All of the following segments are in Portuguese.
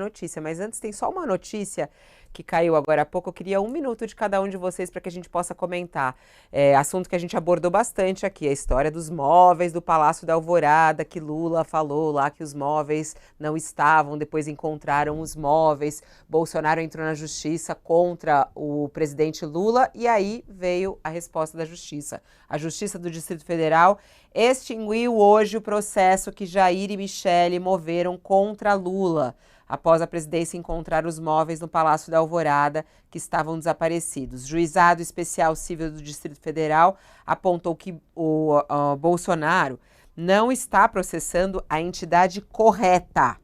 notícia, mas antes tem só uma notícia que caiu agora há pouco. Eu queria um minuto de cada um de vocês para que a gente possa comentar. Assunto que a gente abordou bastante aqui, a história dos móveis do Palácio da Alvorada, que Lula falou lá que os móveis não estavam, depois encontraram os móveis. Bolsonaro entrou na justiça contra o presidente Lula e aí veio a resposta da justiça. A Justiça do Distrito Federal extinguiu hoje o processo que Jair e Michele moveram contra Lula, após a presidência encontrar os móveis no Palácio da Alvorada que estavam desaparecidos. Juizado Especial Civil do Distrito Federal apontou que o Bolsonaro não está processando a entidade correta.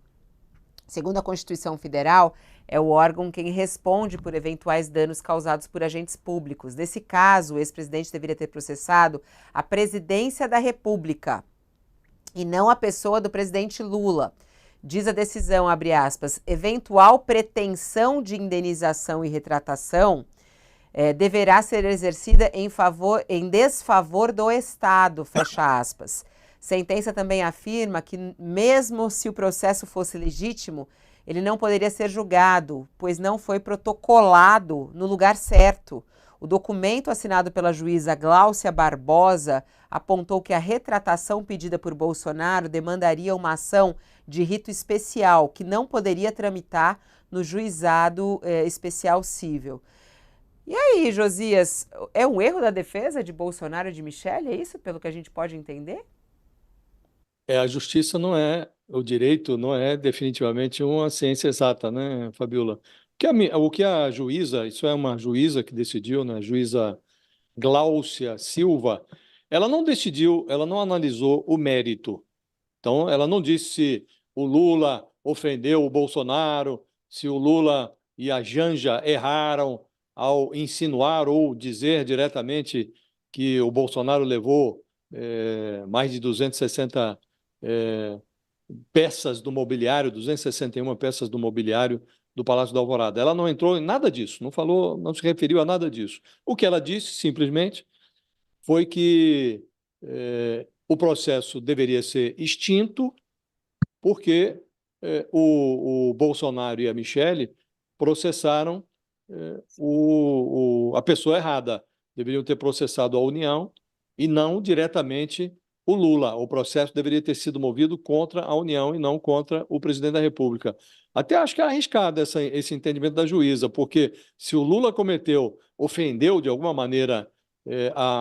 Segundo a Constituição Federal, é o órgão quem responde por eventuais danos causados por agentes públicos. Nesse caso, o ex-presidente deveria ter processado a presidência da República e não a pessoa do presidente Lula. Diz a decisão, abre aspas, eventual pretensão de indenização e retratação deverá ser exercida em desfavor do Estado, fecha aspas. Sentença também afirma que, mesmo se o processo fosse legítimo, ele não poderia ser julgado, pois não foi protocolado no lugar certo. O documento assinado pela juíza Gláucia Barbosa apontou que a retratação pedida por Bolsonaro demandaria uma ação de rito especial, que não poderia tramitar no juizado especial civil. E aí, Josias, é um erro da defesa de Bolsonaro e de Michele? É isso, pelo que a gente pode entender? A justiça não é, o direito não é definitivamente uma ciência exata, né, Fabiola? O que a juíza, isso é uma juíza que decidiu, né, a juíza Gláucia Silva, ela não decidiu, ela não analisou o mérito. Então, ela não disse se o Lula ofendeu o Bolsonaro, se o Lula e a Janja erraram ao insinuar ou dizer diretamente que o Bolsonaro levou mais de 260 peças do mobiliário, 261 peças do mobiliário do Palácio da Alvorada. Ela não entrou em nada disso, não falou, não se referiu a nada disso. O que ela disse, simplesmente, foi que o processo deveria ser extinto porque o Bolsonaro e a Michele processaram a pessoa errada. Deveriam ter processado a União e não diretamente o Lula. O processo deveria ter sido movido contra a União e não contra o presidente da República. Até acho que é arriscado esse entendimento da juíza, porque se o Lula ofendeu de alguma maneira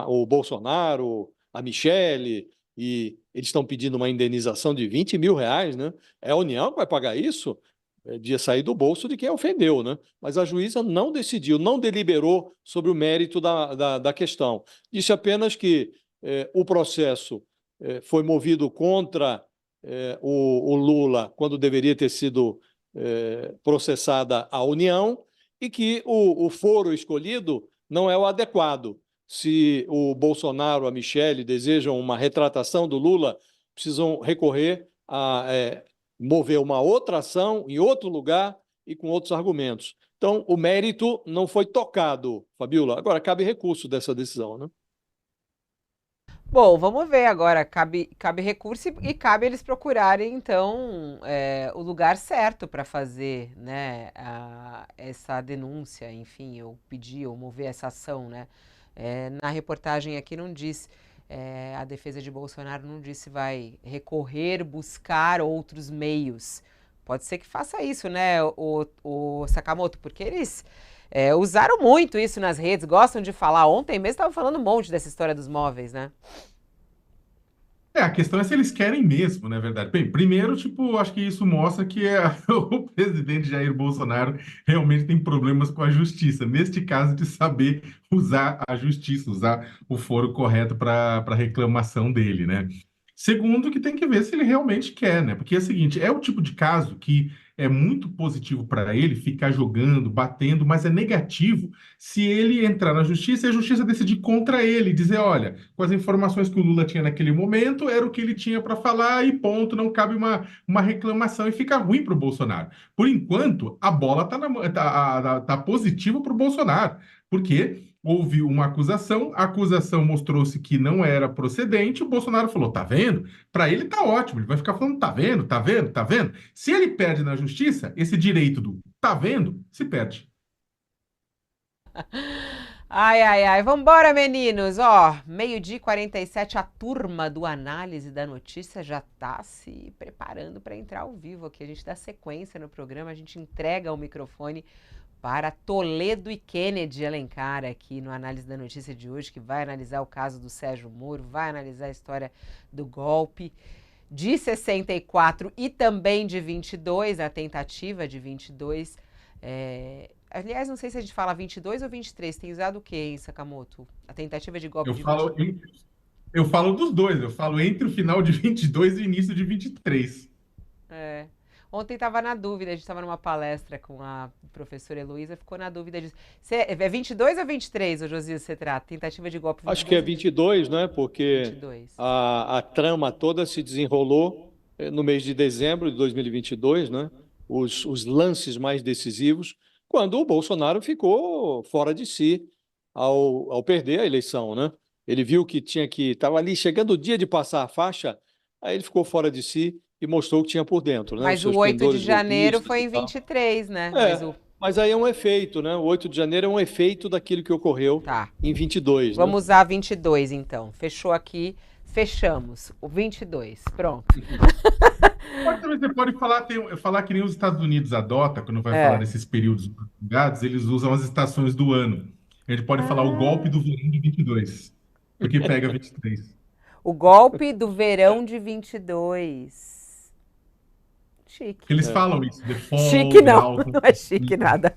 o Bolsonaro, a Michele, e eles estão pedindo uma indenização de 20 mil reais, né? É a União que vai pagar isso? De sair do bolso de quem ofendeu, né? Mas a juíza não decidiu, não deliberou sobre o mérito da questão. Disse apenas que o processo foi movido contra o Lula quando deveria ter sido processada a União e que o foro escolhido não é o adequado. Se o Bolsonaro, a Michele desejam uma retratação do Lula, precisam recorrer a mover uma outra ação em outro lugar e com outros argumentos. Então, o mérito não foi tocado, Fabiola. Agora, cabe recurso dessa decisão, né? Bom, vamos ver agora. Cabe recurso e cabe eles procurarem, então, o lugar certo para fazer, né, essa denúncia, enfim, ou pedir, ou mover essa ação, né? Na reportagem aqui não diz, a defesa de Bolsonaro não disse se vai recorrer, buscar outros meios. Pode ser que faça isso, né, o Sakamoto, porque eles usaram muito isso nas redes, gostam de falar. Ontem mesmo estavam falando um monte dessa história dos móveis, né? A questão é se eles querem mesmo, na verdade. Bem, primeiro, tipo, acho que isso mostra que o presidente Jair Bolsonaro realmente tem problemas com a justiça, neste caso de saber usar a justiça, usar o foro correto para reclamação dele, né? Segundo, que tem que ver se ele realmente quer, né? Porque é o seguinte, é o tipo de caso que é muito positivo para ele ficar jogando, batendo, mas é negativo se ele entrar na justiça e a justiça decidir contra ele, dizer, olha, com as informações que o Lula tinha naquele momento, era o que ele tinha para falar e ponto, não cabe uma reclamação e fica ruim para o Bolsonaro. Por enquanto, a bola tá positiva para o Bolsonaro. Porque houve uma acusação, a acusação mostrou-se que não era procedente, o Bolsonaro falou, tá vendo? Para ele tá ótimo, ele vai ficar falando, tá vendo, tá vendo, tá vendo? Se ele perde na justiça, esse direito do tá vendo, se perde. Ai, ai, ai. Vambora, meninos. Ó, 12h47, a turma do Análise da Notícia já tá se preparando para entrar ao vivo aqui. A gente dá sequência no programa, a gente entrega o microfone para Toledo e Kennedy Alencar aqui no Análise da Notícia de hoje, que vai analisar o caso do Sérgio Moro, vai analisar a história do golpe de 64 e também de 22, a tentativa de 22. Aliás, não sei se a gente fala 22 ou 23. Tem usado o que, hein, Sakamoto? A tentativa de golpe Eu de falo, 22. eu falo dos dois, eu falo entre o final de 22 e o início de 23. É. Ontem estava na dúvida, a gente estava numa palestra com a professora Heloísa, ficou na dúvida disso. É 22 ou 23, ô Josias, você trata? Tentativa de golpe 22? Acho que é 22, né? Porque 22. a trama toda se desenrolou no mês de dezembro de 2022, né? Os lances mais decisivos, quando o Bolsonaro ficou fora de si ao perder a eleição, né? Ele viu que estava ali chegando o dia de passar a faixa, aí ele ficou fora de si e mostrou o que tinha por dentro, né? Os Mas o seus 8 de pendores janeiro golpistas foi e em tal. 23, né? Mas Mas aí é um efeito, né? O 8 de janeiro é um efeito daquilo que ocorreu Tá. em 22, né? Vamos usar 22, então. Fechou aqui, fechamos. O 22, pronto. Você pode falar que nem os Estados Unidos adota, quando vai falar desses períodos prolongados, eles usam as estações do ano. A gente pode falar o golpe do verão de 22, porque pega 23. O golpe do verão de 22. Chique. Eles falam isso, the fall, Chique the não, autumn. não é chique nada.